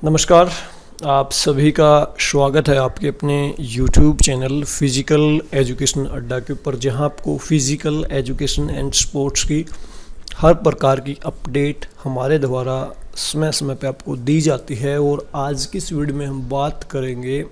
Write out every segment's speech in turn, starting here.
नमस्कार, आप सभी का स्वागत है आपके अपने YouTube चैनल फिज़िकल एजुकेशन अड्डा के ऊपर, जहां आपको फिज़िकल एजुकेशन एंड स्पोर्ट्स की हर प्रकार की अपडेट हमारे द्वारा समय समय पे आपको दी जाती है। और आज की इस वीडियो में हम बात करेंगे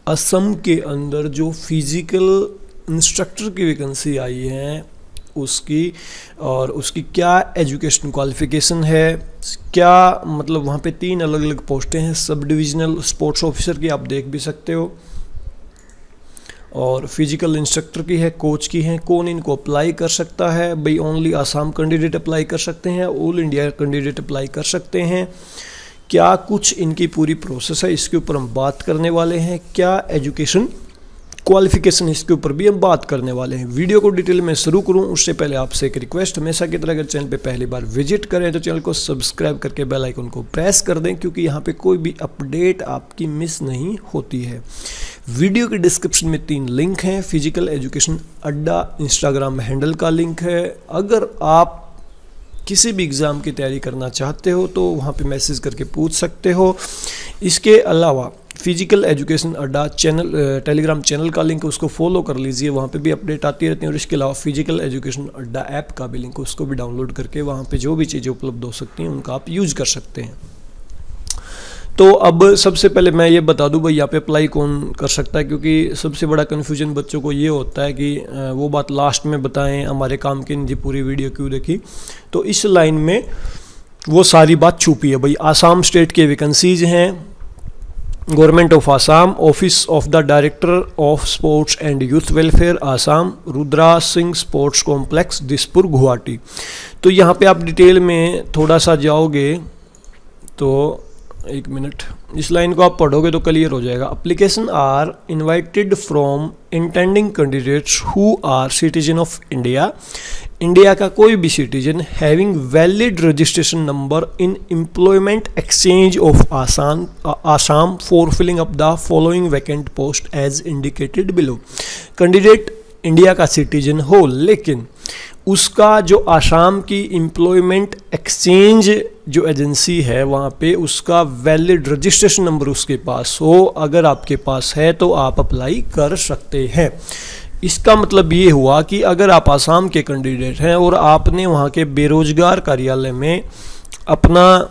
असम के अंदर जो फिज़िकल इंस्ट्रक्टर की वैकेंसी आई है उसकी, और उसकी क्या एजुकेशन क्वालिफ़िकेशन है, क्या मतलब वहाँ पे 3 अलग अलग पोस्टें हैं। सब डिविजनल स्पोर्ट्स ऑफिसर की आप देख भी सकते हो, और फिजिकल इंस्ट्रक्टर की है, कोच की है। कौन इनको अप्लाई कर सकता है भाई? ओनली आसाम कैंडिडेट अप्लाई कर सकते हैं, ऑल इंडिया कैंडिडेट अप्लाई कर सकते हैं। क्या कुछ इनकी पूरी प्रोसेस है, इसके ऊपर हम बात करने वाले हैं। क्या एजुकेशन क्वालिफिकेशन, इसके ऊपर भी हम बात करने वाले हैं। वीडियो को डिटेल में शुरू करूं उससे पहले आपसे एक रिक्वेस्ट, हमेशा की तरह अगर चैनल पे पहली बार विजिट करें तो चैनल को सब्सक्राइब करके बेल आइकन को प्रेस कर दें, क्योंकि यहाँ पे कोई भी अपडेट आपकी मिस नहीं होती है। वीडियो के डिस्क्रिप्शन में 3 लिंक हैं। फिजिकल एजुकेशन अड्डा इंस्टाग्राम हैंडल का लिंक है। अगर आप किसी भी एग्ज़ाम की तैयारी करना चाहते हो तो वहाँ पे मैसेज करके पूछ सकते हो। इसके अलावा फिजिकल एजुकेशन अड्डा चैनल टेलीग्राम चैनल का लिंक, उसको फॉलो कर लीजिए, वहाँ पे भी अपडेट आती रहती है। और इसके अलावा फिजिकल एजुकेशन अड्डा ऐप का भी लिंक, उसको भी डाउनलोड करके वहाँ पे जो भी चीज़ें उपलब्ध हो सकती हैं उनका आप यूज़ कर सकते हैं। तो अब सबसे पहले मैं ये बता दूं भाई यहाँ पे अप्लाई कौन कर सकता है, क्योंकि सबसे बड़ा कन्फ्यूजन बच्चों को ये होता है कि वो बात लास्ट में बताएं, हमारे काम की नहीं पूरी वीडियो क्यों देखी। तो इस लाइन में वो सारी बात छुपी है भाई। आसाम स्टेट के वैकेंसीज हैं। Government of Assam, office of the director of sports and youth welfare Assam, Rudra Singh sports complex, Dispur, Guwahati. तो यहाँ पे आप डिटेल में थोड़ा सा जाओगे तो एक मिनट, इस लाइन को आप पढ़ोगे तो क्लियर हो जाएगा। Application are invited from intending candidates who are citizen of India, India का कोई भी citizen having valid registration number in employment exchange of Assam for filling up the following vacant post as indicated below. Candidate India का citizen हो, लेकिन उसका जो आसाम की employment exchange जो एजेंसी है वहाँ पे उसका वैलिड रजिस्ट्रेशन नंबर उसके पास हो। अगर आपके पास है तो आप अप्लाई कर सकते हैं। इसका मतलब ये हुआ कि अगर आप आसाम के कैंडिडेट हैं और आपने वहाँ के बेरोजगार कार्यालय में अपना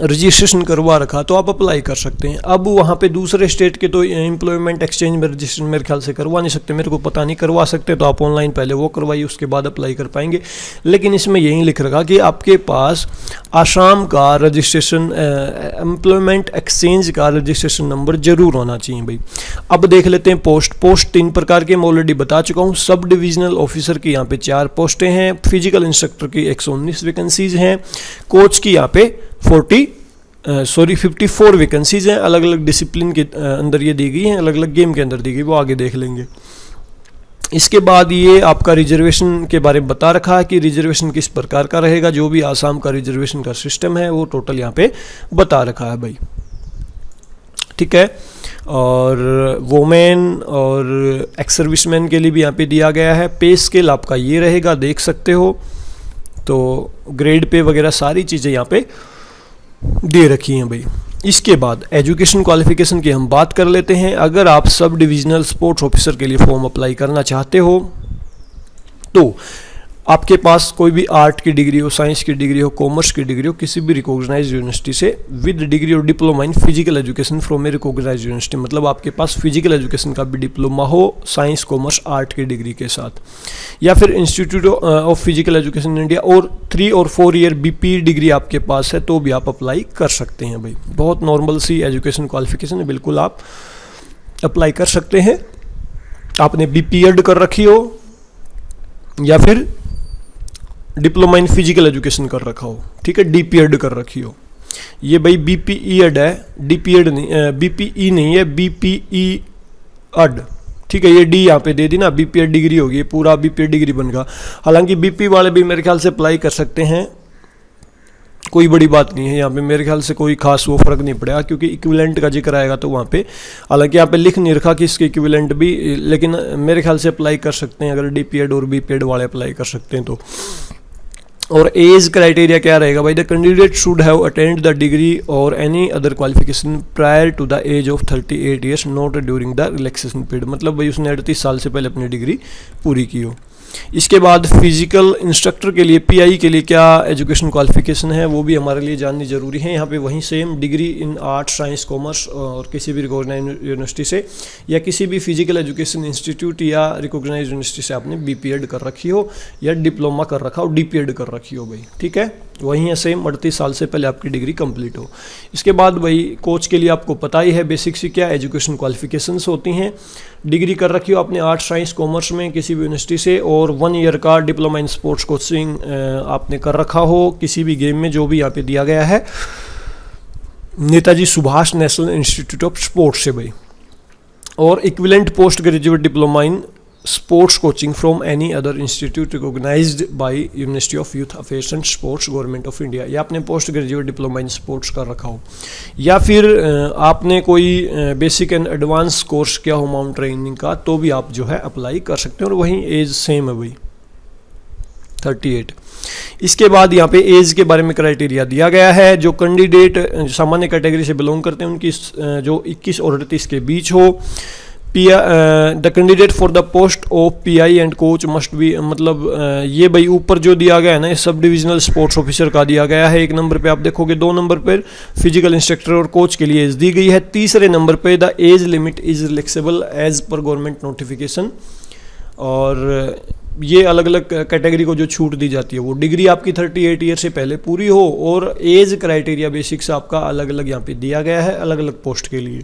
रजिस्ट्रेशन करवा रखा तो आप अप्लाई कर सकते हैं। अब वहाँ पे दूसरे स्टेट के तो एम्प्लॉयमेंट एक्सचेंज में रजिस्ट्रेशन मेरे ख्याल से करवा नहीं सकते, मेरे को पता नहीं, करवा सकते तो आप ऑनलाइन पहले वो करवाइए, उसके बाद अप्लाई कर पाएंगे। लेकिन इसमें यही लिख रखा कि आपके पास आसाम का रजिस्ट्रेशन, एम्प्लॉयमेंट एक्सचेंज का रजिस्ट्रेशन नंबर जरूर होना चाहिए भाई। अब देख लेते हैं पोस्ट 3 प्रकार के मैं ऑलरेडी बता चुका हूँ। सब डिविजनल ऑफिसर की यहाँ पे 4 पोस्टें हैं। फिजिकल इंस्ट्रक्टर की 119 वैकेंसीज हैं। कोच की यहाँ पे 54 वैकेंसीज हैं। अलग अलग डिसिप्लिन के अंदर ये दी गई हैं, अलग अलग गेम के अंदर दी गई, वो आगे देख लेंगे। इसके बाद ये आपका रिजर्वेशन के बारे में बता रखा है कि रिजर्वेशन किस प्रकार का रहेगा। जो भी आसाम का रिजर्वेशन का सिस्टम है वो टोटल यहाँ पे बता रखा है भाई, ठीक है। और वोमेन और एक्स सर्विसमैन के लिए भी यहाँ पे दिया गया है। पे स्केल आपका ये रहेगा, देख सकते हो। तो ग्रेड पे वगैरह सारी चीज़ें यहाँ पे दे रखी हैं भाई। इसके बाद एजुकेशन क्वालिफिकेशन की हम बात कर लेते हैं। अगर आप सब डिविजनल स्पोर्ट्स ऑफिसर के लिए फॉर्म अप्लाई करना चाहते हो तो आपके पास कोई भी आर्ट की डिग्री हो, साइंस की डिग्री हो, कॉमर्स की डिग्री हो, किसी भी रिकॉग्नाइज्ड यूनिवर्सिटी से विद डिग्री और diploma in physical education from a recognized university, मतलब आपके पास फिजिकल एजुकेशन का भी डिप्लोमा हो साइंस, कॉमर्स, आर्ट की डिग्री के साथ, या फिर institute of physical education India और 3 और 4 ईयर BPE डिग्री आपके पास है तो भी आप अप्लाई कर सकते हैं भाई। बहुत नॉर्मल सी एजुकेशन क्वालिफिकेशन है, बिल्कुल आप अप्लाई कर सकते हैं। आपने BPEd कर रखी हो या फिर डिप्लोमा इन फिजिकल एजुकेशन कर रखा हो, ठीक है, DPEd कर रखी हो। ये भाई BPEd है, DPEd नहीं, BPE नहीं है, BPEd, ठीक है। ये D यहाँ पे दे दी ना, BPEd डिग्री होगी, ये पूरा BPEd डिग्री बनेगा। हालांकि BP वाले भी मेरे ख्याल से अप्लाई कर सकते हैं, कोई बड़ी बात नहीं है यहाँ पे, मेरे ख्याल से कोई खास वो फर्क नहीं पड़ेगा, क्योंकि इक्विवेलेंट का जिक्र आएगा तो वहाँ पे, हालांकि यहाँ पे लिख नहीं रखा कि इसके इक्विवेलेंट भी, लेकिन मेरे ख्याल से अप्लाई कर सकते हैं अगर DPEd और BPEd वाले अप्लाई कर सकते हैं तो। और एज क्राइटेरिया क्या रहेगा भाई, the candidate should have attend the degree और any other qualification prior to the age of 38 years not during the relaxation period, मतलब भाई उसने 38 साल से पहले अपनी डिग्री पूरी की हो। इसके बाद फिजिकल इंस्ट्रक्टर के लिए पीआई के लिए क्या एजुकेशन क्वालिफिकेशन है वो भी हमारे लिए जाननी जरूरी है। यहाँ पे वहीं same degree in arts science commerce और किसी भी रिकॉग्नाइज यूनिवर्सिटी से या किसी भी फिजिकल एजुकेशन इंस्टीट्यूट या रिकॉग्नाइज यूनिवर्सिटी से आपने बीपीएड कर रखी हो या डिप्लोमा कर रखा हो, डीपीएड कर रखी हो भाई, ठीक है। वहीं है सेम 38 साल से पहले आपकी डिग्री कंप्लीट हो। इसके बाद भाई कोच के लिए आपको पता ही है बेसिक से क्या एजुकेशन क्वालिफिकेशंस होती हैं। डिग्री कर रखी हो आपने आर्ट्स साइंस कॉमर्स में किसी भी यूनिवर्सिटी से और 1 ईयर का डिप्लोमा इन स्पोर्ट्स कोचिंग आपने कर रखा हो किसी भी गेम में जो भी यहाँ पे दिया गया है Netaji Subhash national institute of sports से भाई। और equivalent post graduate diploma in sports coaching from any other institute recognized by university of youth affairs and sports government of India, या आपने post graduate diploma in sports कर रखा हो या फिर आपने कोई बेसिक एंड एडवांस कोर्स किया हो माउंट ट्रेनिंग का, तो भी आप जो है अप्लाई कर सकते हैं। और वहीं एज सेम है भाई 38। इसके बाद यहाँ पे एज के बारे में क्राइटेरिया दिया गया है, जो कैंडिडेट सामान्य कैटेगरी से बिलोंग करते हैं उनकी जो 21 और 38 के बीच हो। The candidate for the post of pi and coach must be, मतलब ये भाई ऊपर जो दिया गया है ना सब डिविजनल स्पोर्ट्स ऑफिसर का दिया गया है 1 नंबर पे आप देखोगे, 2 नंबर पर फिजिकल इंस्ट्रक्टर और कोच के लिए एज दी गई है, तीसरे नंबर पे the age limit is relaxable as per government notification. और ये अलग अलग कैटेगरी को जो छूट दी जाती है वो डिग्री आपकी 38 ईयर से पहले पूरी हो और एज क्राइटेरिया बेसिक्स आपका अलग अलग यहाँ पे दिया गया है अलग अलग पोस्ट के लिए,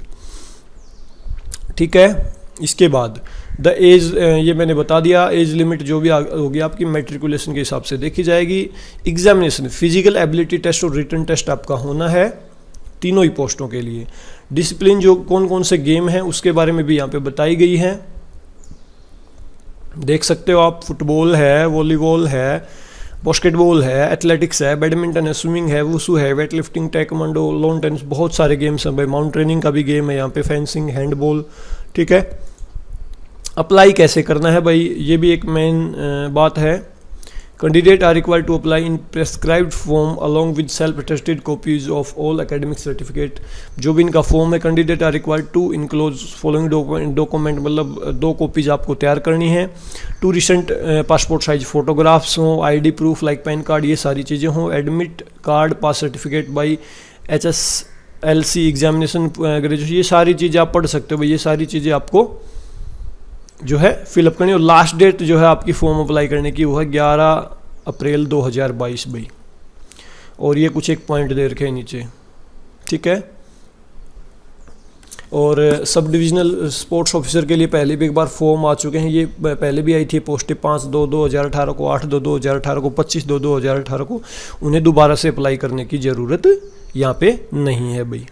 ठीक है। इसके बाद द एज ये मैंने बता दिया, एज लिमिट जो भी होगी आपकी मैट्रिकुलेशन के हिसाब से देखी जाएगी। एग्जामिनेशन फिजिकल एबिलिटी टेस्ट और रिटन टेस्ट आपका होना है तीनों ही पोस्टों के लिए। डिसिप्लिन जो कौन कौन से गेम हैं उसके बारे में भी यहाँ पे बताई गई है, देख सकते हो आप। फुटबॉल है, वॉलीबॉल है, बास्केटबॉल है, एथलेटिक्स है, बैडमिंटन है, स्विमिंग है, वुसू है, वेट लिफ्टिंग, टैइक्वांडो, लॉन टेनिस, बहुत सारे गेम्स हैं भाई। माउंट ट्रेनिंग का भी गेम है यहाँ पे, फेंसिंग, हैंडबॉल, ठीक है। अप्लाई कैसे करना है भाई, ये भी एक मेन बात है। Candidate are required to apply in prescribed form along with self attested copies of all academic certificate. जो भी इनका फॉर्म है candidate are required to enclose following document, मतलब 2 कॉपीज आपको तैयार करनी है। 2 रिसेंट पासपोर्ट साइज फोटोग्राफ्स हों, ID proof like PAN card, ये सारी चीज़ें हों। Admit card, pass certificate by HSLC examination graduation, ये सारी चीज़ें आप पढ़ सकते हो भाई। ये सारी चीज़ें आपको जो है फिलअप करनी। और लास्ट डेट जो है आपकी फॉर्म अप्लाई करने की वो है 11 अप्रैल 2022 भाई। और ये कुछ एक पॉइंट दे रखे हैं नीचे, ठीक है। और सब डिविजनल स्पोर्ट्स ऑफिसर के लिए पहले भी एक बार फॉर्म आ चुके हैं, ये पहले भी आई थी पोस्टें 5/2/2018 को, 8/2/2018 को, 25/2/2018 को। उन्हें दोबारा से अप्लाई करने की ज़रूरत यहाँ पे नहीं है भाई।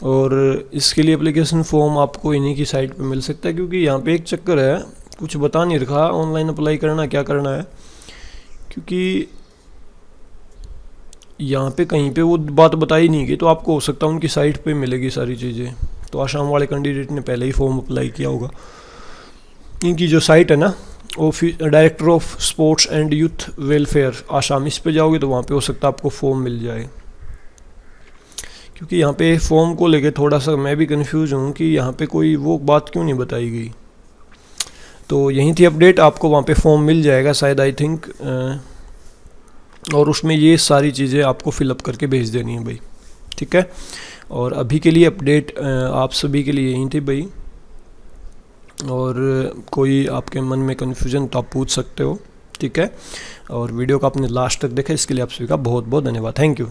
और इसके लिए एप्लीकेशन फॉर्म आपको इन्हीं की साइट पे मिल सकता है, क्योंकि यहाँ पे एक चक्कर है, कुछ बता नहीं रखा ऑनलाइन अप्लाई करना क्या करना है, क्योंकि यहाँ पे कहीं पे वो बात बताई नहीं गई, तो आपको हो सकता है उनकी साइट पे मिलेगी सारी चीज़ें। तो आसाम वाले कैंडिडेट ने पहले ही फॉर्म अप्लाई किया होगा। इनकी जो साइट है ना director of sports and youth welfare Assam, इस पे जाओगे तो वहाँ पे हो सकता है आपको फॉर्म मिल जाए। क्योंकि यहाँ पे फॉर्म को लेके थोड़ा सा मैं भी कंफ्यूज हूँ कि यहाँ पे कोई वो बात क्यों नहीं बताई गई। तो यही थी अपडेट, आपको वहाँ पे फॉर्म मिल जाएगा शायद, आई थिंक, और उसमें ये सारी चीज़ें आपको फिलअप करके भेज देनी है भाई, ठीक है। और अभी के लिए अपडेट आप सभी के लिए यही थी भाई। और कोई आपके मन में कन्फ्यूजन तो आप पूछ सकते हो, ठीक है। और वीडियो को आपने लास्ट तक देखा इसके लिए आप सभी का बहुत बहुत धन्यवाद, थैंक यू।